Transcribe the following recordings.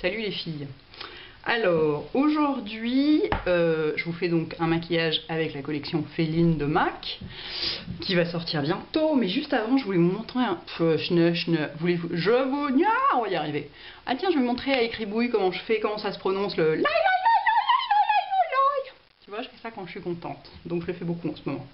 Salut les filles. Alors aujourd'hui je vous fais donc un maquillage avec la collection Féline de MAC qui va sortir bientôt, mais juste avant je voulais vous montrer un voulez-vous on va y arriver. Ah tiens, je vais vous montrer à Écribouille comment ça se prononce le lai. Tu vois, je fais ça quand je suis contente, donc je le fais beaucoup en ce moment.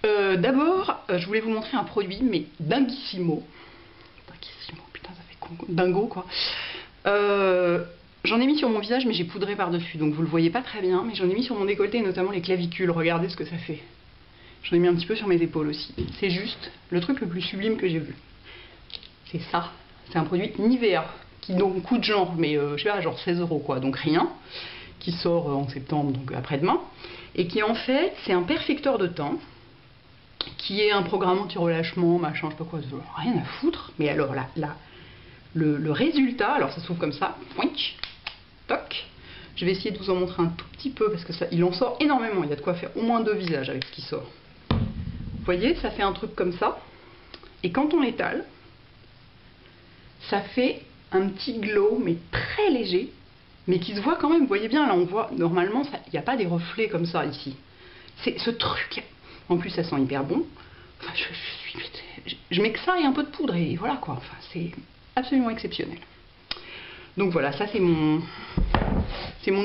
D'abord je voulais vous montrer un produit, mais dinguissimo, putain ça fait con, dingo quoi. J'en ai mis sur mon visage, mais j'ai poudré par-dessus, donc vous le voyez pas très bien, mais j'en ai mis sur mon décolleté, et notamment les clavicules. Regardez ce que ça fait. J'en ai mis un petit peu sur mes épaules aussi. C'est juste le truc le plus sublime que j'ai vu. C'est ça. C'est un produit Nivea, qui donc coûte genre, mais je sais pas, genre 16 € quoi, donc rien, qui sort en septembre, donc après-demain, et qui en fait, c'est un perfecteur de teint, qui est un programme anti-relâchement, machin, je sais pas quoi, rien à foutre, mais alors là, le résultat, alors ça s'ouvre comme ça, toc. Je vais essayer de vous en montrer un tout petit peu parce que ça, il en sort énormément. Il y a de quoi faire au moins 2 visages avec ce qui sort. Vous voyez, ça fait un truc comme ça. Et quand on l'étale, ça fait un petit glow, mais très léger, mais qui se voit quand même. Vous voyez bien, là on voit, normalement, il n'y a pas des reflets comme ça ici. C'est ce truc. En plus, ça sent hyper bon. Enfin, je mets que ça et un peu de poudre et voilà quoi. Enfin, c'est absolument exceptionnel. Donc voilà, ça c'est mon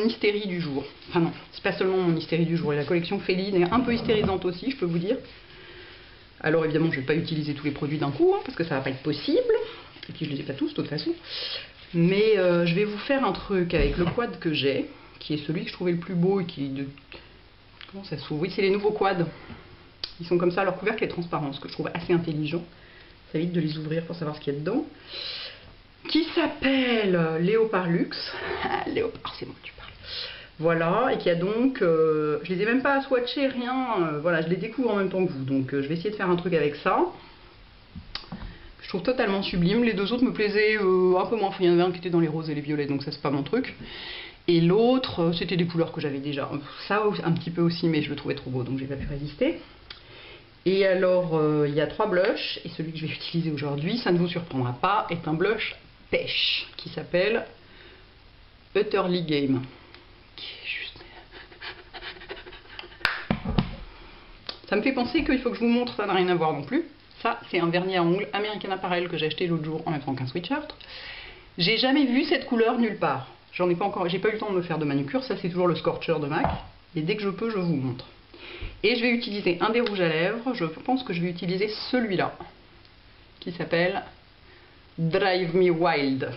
hystérie du jour. Enfin non, c'est pas seulement mon hystérie du jour. Et la collection Féline est un peu hystérisante aussi, je peux vous dire. Alors évidemment, je vais pas utiliser tous les produits d'un coup, hein, parce que ça va pas être possible. Et puis je les ai pas tous de toute façon. Mais je vais vous faire un truc avec le quad que j'ai, qui est celui que je trouvais le plus beau et qui est de... Comment ça s'ouvre? Oui, c'est les nouveaux quads. Ils sont comme ça, leur couvercle est transparent, ce que je trouve assez intelligent. Ça évite de les ouvrir pour savoir ce qu'il y a dedans. Qui s'appelle Léopard Luxe. Léopard, c'est moi que tu parles. Voilà, et qui a donc... je les ai même pas swatchés, rien. Voilà, je les découvre en même temps que vous. Donc je vais essayer de faire un truc avec ça. Je trouve totalement sublime. Les deux autres me plaisaient un peu moins. Il y en avait un qui était dans les roses et les violets, donc ça c'est pas mon truc. Et l'autre, c'était des couleurs que j'avais déjà. Ça un petit peu aussi, mais je le trouvais trop beau, donc j'ai pas pu résister. Et alors, il y a 3 blushs, et celui que je vais utiliser aujourd'hui, ça ne vous surprendra pas, est un blush pêche, qui s'appelle Utterly Game. Qui est juste... Ça me fait penser qu'il faut que je vous montre, ça n'a rien à voir non plus. Ça, c'est un vernis à ongles American Apparel que j'ai acheté l'autre jour en même temps qu'un sweatshirt. J'ai jamais vu cette couleur nulle part. J'en ai pas encore, j'ai pas eu le temps de me faire de manucure, ça c'est toujours le Scorcher de MAC. Et dès que je peux, je vous montre. Et je vais utiliser un des rouges à lèvres, je pense que je vais utiliser celui-là, qui s'appelle Drive Me Wild.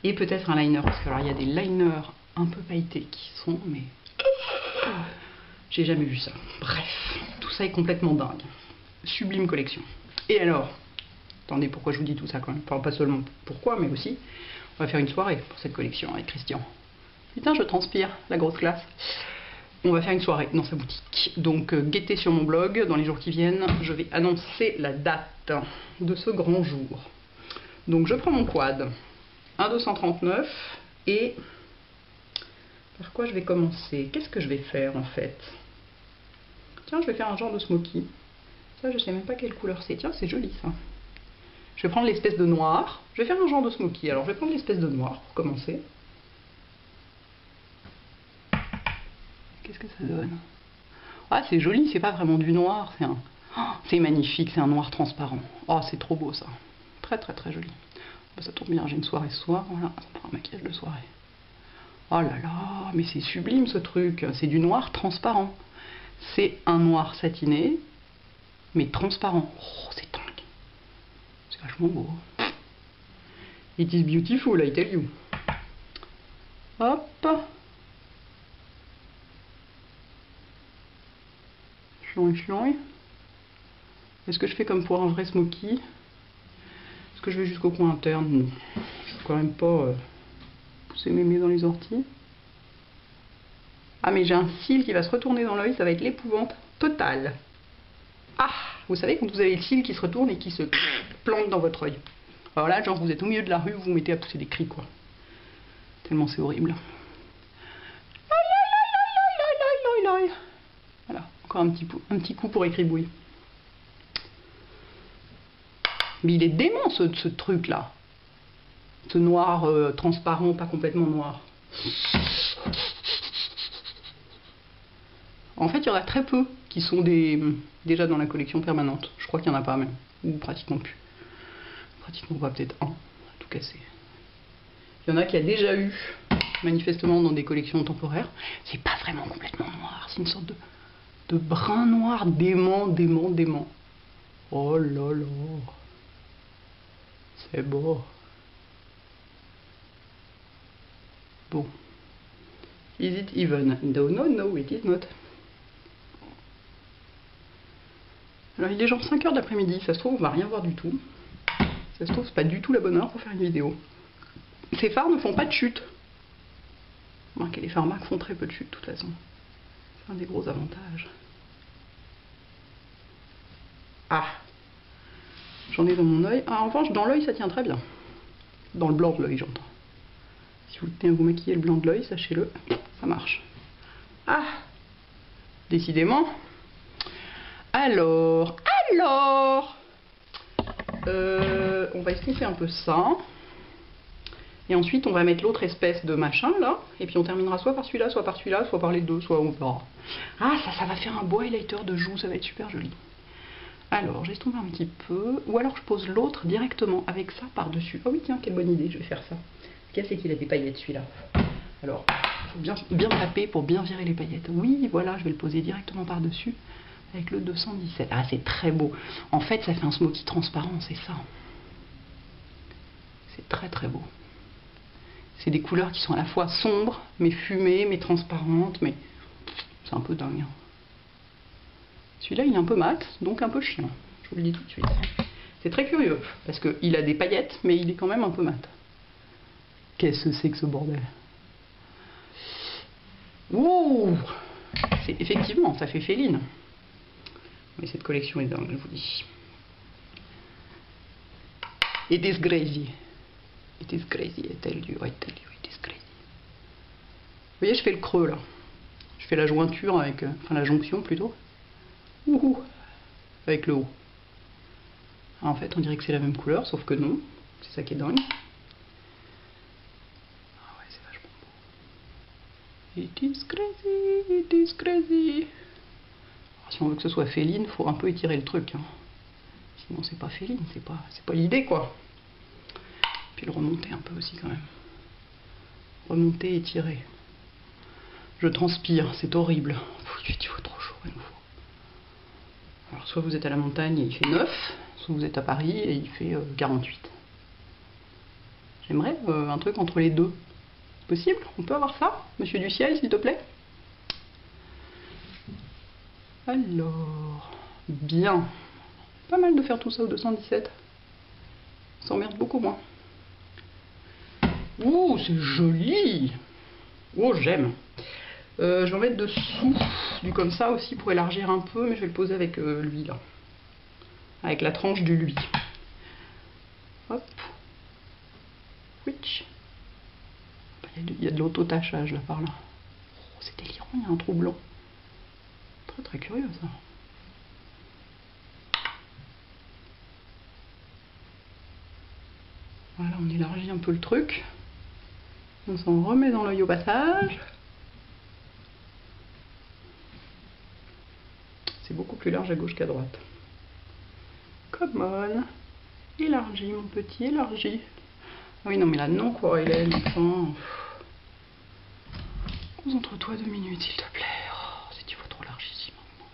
Et peut-être un liner, parce que alors il y a des liners un peu pailletés qui sont, mais j'ai jamais vu ça. Bref, tout ça est complètement dingue. Sublime collection. Et alors, attendez, pourquoi je vous dis tout ça quand même? Enfin, pas seulement pourquoi, mais aussi, on va faire une soirée pour cette collection avec Christian. Putain, je transpire, la grosse classe. On va faire une soirée dans sa boutique. Donc guettez sur mon blog, dans les jours qui viennent, je vais annoncer la date de ce grand jour. Donc je prends mon quad, 1,239, et par quoi je vais commencer? Qu'est-ce que je vais faire en fait? Tiens, je vais faire un genre de smoky. Ça, je sais même pas quelle couleur c'est. Tiens, c'est joli ça. Je vais prendre l'espèce de noir. Je vais faire un genre de smoky. Alors je vais prendre l'espèce de noir pour commencer. Qu'est-ce que ça donne? Ah, c'est joli, c'est pas vraiment du noir, c'est un... Oh, c'est magnifique, c'est un noir transparent. Oh, c'est trop beau ça. Très très très joli. Ça tombe bien, j'ai une soirée ce soir, voilà, ça prend un maquillage de soirée. Oh là là, mais c'est sublime ce truc, c'est du noir transparent. C'est un noir satiné, mais transparent. Oh, c'est dingue. C'est vachement beau. It is beautiful, I tell you. Hop. Est-ce que je fais comme pour un vrai smoky? Est-ce que je vais jusqu'au coin interne? Non. Je ne veux quand même pas pousser mes mains dans les orties. Ah, mais j'ai un cil qui va se retourner dans l'œil, ça va être l'épouvante totale. Ah, vous savez, quand vous avez le cil qui se retourne et qui se plante dans votre œil. Alors là, genre, vous êtes au milieu de la rue, vous vous mettez à pousser des cris, quoi. Tellement c'est horrible. Voilà, encore un petit coup pour Écribouille. Mais il est dément ce truc là. Ce noir transparent, pas complètement noir. En fait, il y en a très peu qui sont déjà dans la collection permanente. Je crois qu'il n'y en a pas même, ou pratiquement plus. Pratiquement pas, peut-être un, à tout casser. Il y en a qui a déjà eu, manifestement, dans des collections temporaires. C'est pas vraiment complètement noir, c'est une sorte de brun noir dément. Oh là là, c'est beau. Bon. Is it even? No, it is not. Alors il est genre 5 h de l'après-midi, ça se trouve on va rien voir du tout. Ça se trouve c'est pas du tout la bonne heure pour faire une vidéo. Ces phares ne font pas de chute. Remarquez, les phares Mac font très peu de chute de toute façon. C'est un des gros avantages. Ah, j'en ai dans mon œil. Ah, en revanche, dans l'œil ça tient très bien. Dans le blanc de l'œil j'entends. Si vous tenez à vous maquiller le blanc de l'œil, sachez-le, ça marche. Ah, décidément. Alors, on va estomper un peu ça. Et ensuite, on va mettre l'autre espèce de machin, là. Et puis on terminera soit par celui-là, soit par les deux, soit on verra. Ah, ça va faire un beau highlighter de joue, ça va être super joli. Alors, j'estompe un petit peu. Ou alors, je pose l'autre directement avec ça par-dessus. Ah oui, tiens, quelle bonne idée, je vais faire ça. Ce qu'il y a, c'est qu'il a des paillettes, celui-là. Alors, il faut bien taper pour bien virer les paillettes. Oui, voilà, je vais le poser directement par-dessus. Avec le 217. Ah, c'est très beau. En fait, ça fait un smoky transparent, c'est ça. C'est très très beau. C'est des couleurs qui sont à la fois sombres, mais fumées, mais transparentes, mais c'est un peu dingue. Celui-là, il est un peu mat, donc un peu chiant. Je vous le dis tout de suite. C'est très curieux, parce qu'il a des paillettes, mais il est quand même un peu mat. Qu'est-ce que c'est que ce bordel? Ouh! Effectivement, ça fait féline. Mais cette collection est dingue, je vous dis. It is crazy. It is crazy, I tell you, it is crazy. Vous voyez, je fais le creux là. Je fais la jointure avec... enfin, la jonction plutôt. Ouhou! Avec le haut. Alors, en fait, on dirait que c'est la même couleur, sauf que non. C'est ça qui est dingue. Ah ouais, c'est vachement beau. It is crazy, it is crazy. Alors, si on veut que ce soit féline, il faut un peu étirer le truc. Hein. Sinon, c'est pas féline, c'est pas l'idée, quoi. Puis le remonter un peu aussi, quand même. Remonter, étirer. Je transpire, c'est horrible. Il faut trop chaud à nouveau. Alors, soit vous êtes à la montagne et il fait 9, soit vous êtes à Paris et il fait 48. J'aimerais un truc entre les deux. C'est possible? On peut avoir ça, monsieur du ciel, s'il te plaît? Alors, bien. Pas mal de faire tout ça au 217. Ça emmerde beaucoup moins. Ouh, c'est joli! Oh, j'aime. Je vais en mettre dessous du comme ça aussi pour élargir un peu, mais je vais le poser avec lui là. Avec la tranche de lui. Hop. Witch. Il y a de l'auto-tachage là par là. Oh, c'est délirant, il y a un trou blanc. Très très curieux ça. Voilà, on élargit un peu le truc. On s'en remet dans l'œil au passage. C'est beaucoup plus large à gauche qu'à droite. Come on. Élargis mon petit, élargis. Ah oui, non mais là non quoi, Hélène, enfin. Concentre-toi 2 minutes s'il te plaît. Oh, si tu vas trop large ici maintenant.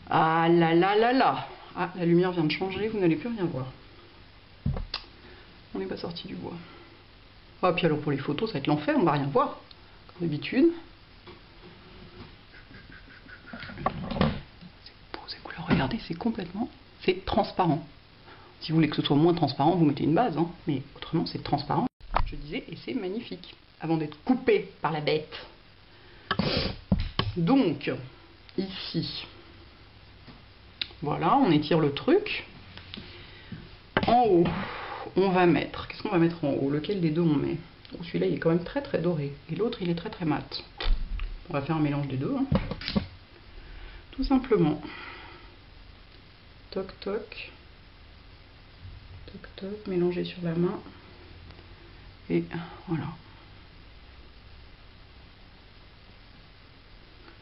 Ah là là là là. Ah, la lumière vient de changer, vous n'allez plus rien voir. On n'est pas sorti du bois. Ah, puis alors pour les photos, ça va être l'enfer, on va rien voir. Comme d'habitude. C'est beau ces couleurs, regardez, c'est complètement... C'est transparent. Si vous voulez que ce soit moins transparent, vous mettez une base, hein. Mais autrement, c'est transparent. Je disais, et c'est magnifique. Avant d'être coupé par la bête. Donc, ici, voilà, on étire le truc. En haut, on va mettre... Qu'est-ce qu'on va mettre en haut? Lequel des deux on met? Oh, celui-là, il est quand même très très doré. Et l'autre, il est très très mat. On va faire un mélange des deux. Hein. Tout simplement. Toc toc. Toc toc, mélanger sur la main. Et voilà.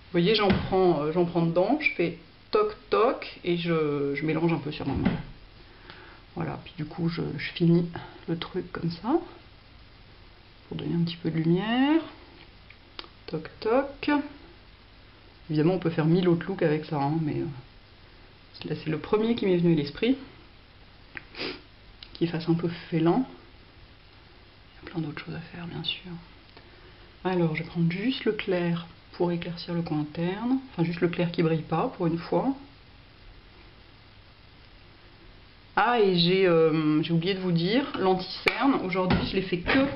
Vous voyez, j'en prends dedans, je fais toc toc et je mélange un peu sur ma main. Voilà, puis du coup je finis le truc comme ça, pour donner un petit peu de lumière. Toc toc. Évidemment on peut faire 1000 autres looks avec ça, hein, mais là c'est le premier qui m'est venu à l'esprit. Qui fasse un peu félin. Il y a plein d'autres choses à faire bien sûr. Alors je vais prendre juste le clair pour éclaircir le coin interne, enfin juste le clair qui brille pas pour une fois. Ah, et j'ai oublié de vous dire, l'anti-cerne, aujourd'hui je l'ai fait que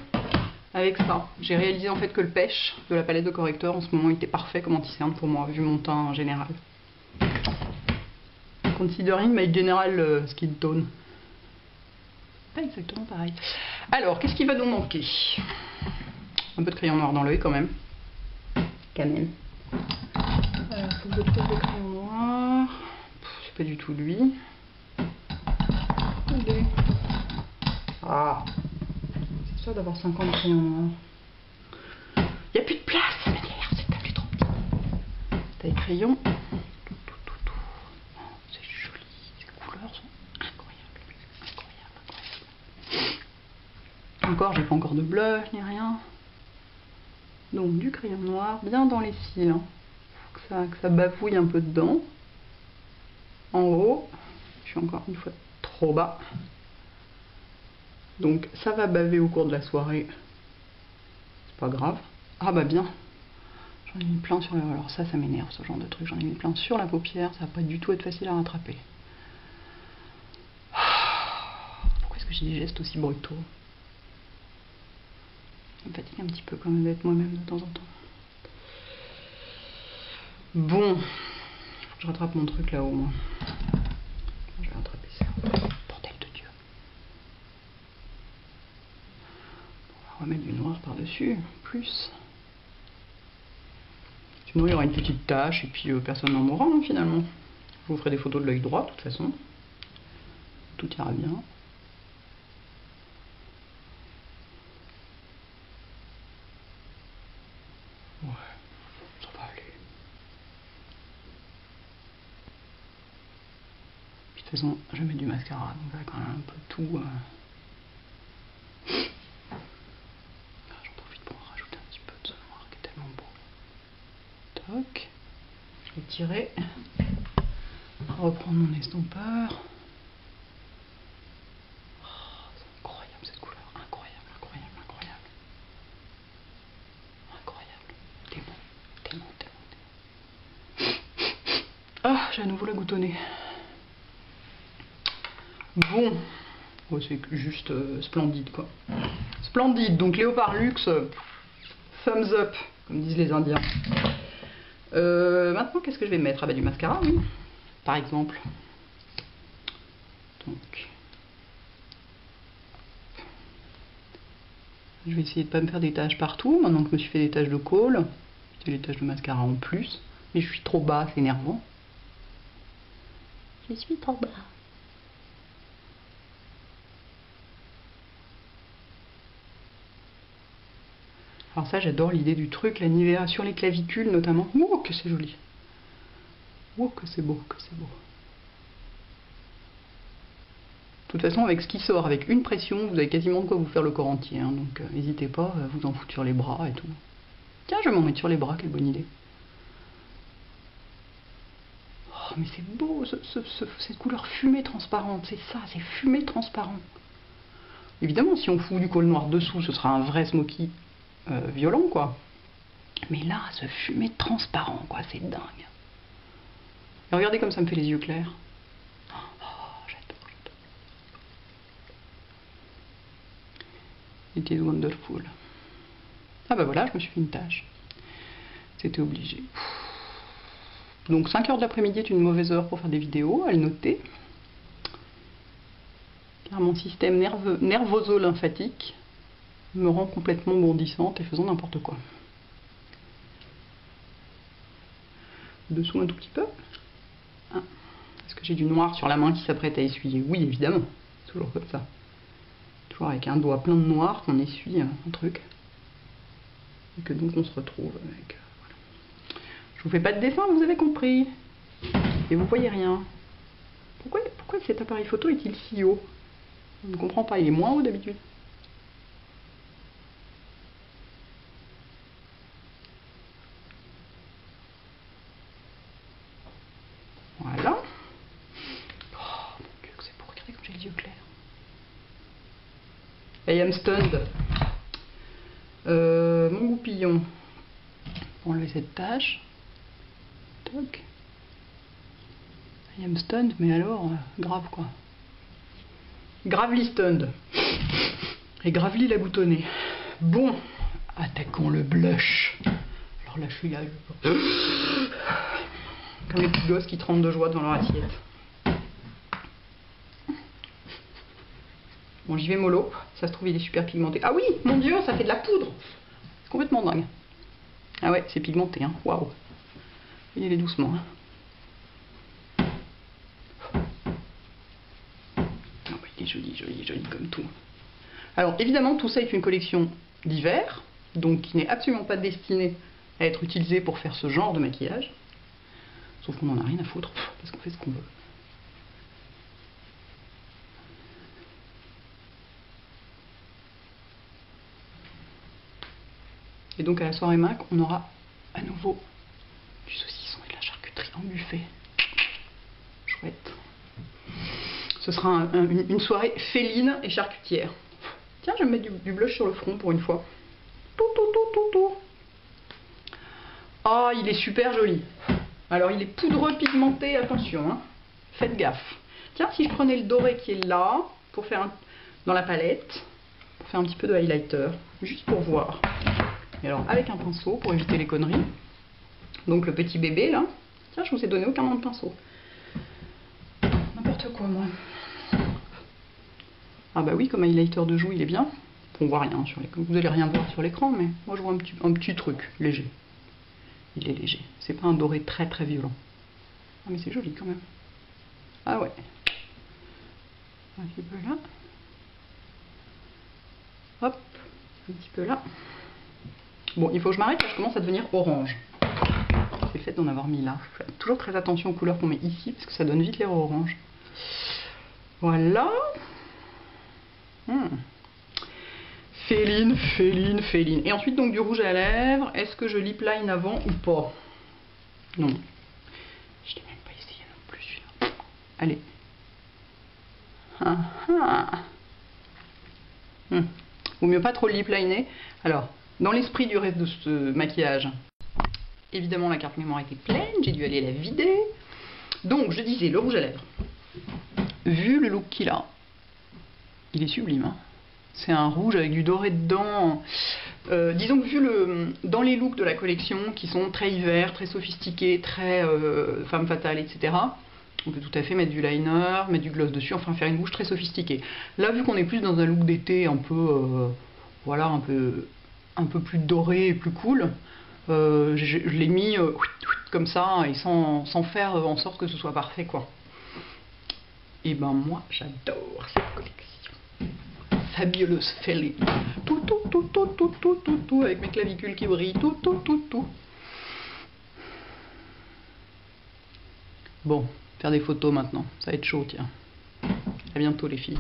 avec ça. J'ai réalisé en fait que le pêche de la palette de correcteur en ce moment était parfait comme anti-cerne pour moi, vu mon teint en général. Considering my general skin tone. Pas exactement pareil. Alors, qu'est-ce qui va nous manquer? Un peu de crayon noir dans l'œil quand même. Camel. Alors, faut que je trouve le crayon noir. C'est pas du tout lui. Allez. Ah, c'est ça d'avoir 50 crayons noirs. Il n'y a plus de place, ça m'énerve, c'est tablé trop petit. Taille crayon. C'est joli, ces couleurs sont incroyables. Encore, j'ai pas encore de blush ni rien. Donc du crayon noir, bien dans les cils. Hein. Faut que ça bafouille un peu dedans. En haut, je suis encore une fois trop bas. Donc ça va baver au cours de la soirée. C'est pas grave. Ah bah bien. J'en ai mis plein sur la... Alors ça m'énerve ce genre de truc. J'en ai mis plein sur la paupière. Ça va pas du tout être facile à rattraper. Pourquoi est-ce que j'ai des gestes aussi brutaux? Ça me fatigue un petit peu quand même d'être moi-même de temps en temps. Bon. Faut que je rattrape mon truc là-haut moi. Je vais rattraper ça. Bordel de Dieu. On va mettre du noir par-dessus. Plus. Sinon il y aura une petite tache et puis personne n'en mourra hein, finalement. Je vous ferai des photos de l'œil droit de toute façon. Tout ira bien. Ouais, ça va aller. Puis de toute façon, je vais mettre du mascara, donc là quand même un peu tout. J'en profite pour en rajouter un petit peu de ce noir qui est tellement beau. Toc. Je vais tirer. Reprendre mon estompeur. Oh, c'est incroyable cette couleur. Incroyable, incroyable, incroyable. Incroyable. Démon, démon, démon. Ah, j'ai à nouveau la goutte au nez. Bon. Oh, c'est juste splendide quoi. Splendide. Donc Léopard Luxe, thumbs up, comme disent les Indiens. Maintenant, qu'est-ce que je vais mettre? Ah bah du mascara, oui. Par exemple. Donc. Je vais essayer de ne pas me faire des taches partout, maintenant que je me suis fait des taches de colle. J'ai des taches de mascara en plus. Mais je suis trop bas, c'est énervant. Je suis trop bas. Alors ça, j'adore l'idée du truc, la Nivea sur les clavicules notamment. Ouh, que c'est joli. Ouh, que c'est beau, que c'est beau. De toute façon, avec ce qui sort, avec une pression, vous avez quasiment de quoi vous faire le corps entier. Hein, donc n'hésitez pas à vous en foutre sur les bras et tout. Tiens, je vais m'en mettre sur les bras, quelle bonne idée. Oh, mais c'est beau, cette couleur fumée transparente, c'est ça, c'est fumée transparent. Évidemment, si on fout du col noir dessous, ce sera un vrai smoky violent, quoi. Mais là, ce fumé transparent, quoi, c'est dingue. Et regardez comme ça me fait les yeux clairs. Oh, j'adore, j'adore. It is wonderful. Ah bah voilà, je me suis fait une tache. C'était obligé. Donc 5 h de l'après-midi est une mauvaise heure pour faire des vidéos, à le noter. Car mon système nervoso-lymphatique me rend complètement bondissante et faisant n'importe quoi. Dessous un tout petit peu. Ah. Est-ce que j'ai du noir sur la main qui s'apprête à essuyer? Oui, évidemment. Toujours comme ça. Toujours avec un doigt plein de noir qu'on essuie un truc. Et que donc on se retrouve avec... voilà. Je vous fais pas de dessin, vous avez compris. Et vous voyez rien. Pourquoi cet appareil photo est-il si haut? Je ne comprends pas, il est moins haut d'habitude. Voilà. Oh mon Dieu, que c'est pour regarder comme j'ai les yeux clairs. I am stunned. Mon goupillon. Pour enlever cette tache. Toc. I am stunned, mais alors, grave quoi. Gravely stunned. Et gravely la boutonnée. Bon, attaquons le blush. Alors là, je suis là. Comme les petits gosses qui tremblent de joie devant leur assiette. Bon, j'y vais mollo. Ça se trouve, il est super pigmenté. Ah oui, mon Dieu, ça fait de la poudre. C'est complètement dingue. Ah ouais, c'est pigmenté, hein. Waouh. Il est doucement. Hein. Ah ouais, il est joli, joli, joli comme tout. Alors, évidemment, tout ça est une collection d'hiver, donc qui n'est absolument pas destinée à être utilisée pour faire ce genre de maquillage. Sauf qu'on n'en a rien à foutre, parce qu'on fait ce qu'on veut. Et donc à la soirée Mac, on aura à nouveau du saucisson et de la charcuterie en buffet. Chouette. Ce sera une soirée féline et charcutière. Tiens, je vais me mettre du blush sur le front pour une fois. Ah, il est super joli. Alors il est poudreux pigmenté, attention, hein. Faites gaffe. Tiens, si je prenais le doré qui est là, pour faire dans la palette, pour faire un petit peu de highlighter, juste pour voir. Et alors avec un pinceau pour éviter les conneries. Donc le petit bébé là. Tiens, je vous ai donné aucun nom de pinceau. N'importe quoi moi. Ah bah oui, comme highlighter de joue il est bien. On voit rien sur l'écran. Vous allez rien voir sur l'écran, mais moi je vois un petit truc léger. Il est léger. C'est pas un doré très très violent. Ah mais c'est joli quand même. Ah ouais. Un petit peu là. Hop. Un petit peu là. Bon, il faut que je m'arrête, je commence à devenir orange. C'est le fait d'en avoir mis là. Je fais toujours très attention aux couleurs qu'on met ici, parce que ça donne vite l'air orange. Voilà. Féline, féline, féline. Et ensuite, donc, du rouge à lèvres. Est-ce que je lip line avant ou pas? Non. Je n'ai même pas essayé non plus celui-là. Allez. Vaut mieux pas trop lip liner. Alors, dans l'esprit du reste de ce maquillage, évidemment la carte mémoire était pleine, j'ai dû aller la vider. Donc je disais, le rouge à lèvres. Vu le look qu'il a, il est sublime. Hein. C'est un rouge avec du doré dedans. Disons que vu dans les looks de la collection, qui sont très hiver, très sophistiqués, très femme fatale, etc., on peut tout à fait mettre du liner, mettre du gloss dessus, enfin faire une bouche très sophistiquée. Là, vu qu'on est plus dans un look d'été un peu, voilà, un peu plus doré et plus cool, je l'ai mis comme ça et sans faire en sorte que ce soit parfait, quoi. Et ben moi, j'adore cette collection. Fabuleuse Féline. Tout, avec mes clavicules qui brillent, tout. Bon, faire des photos maintenant, ça va être chaud, tiens. À bientôt les filles.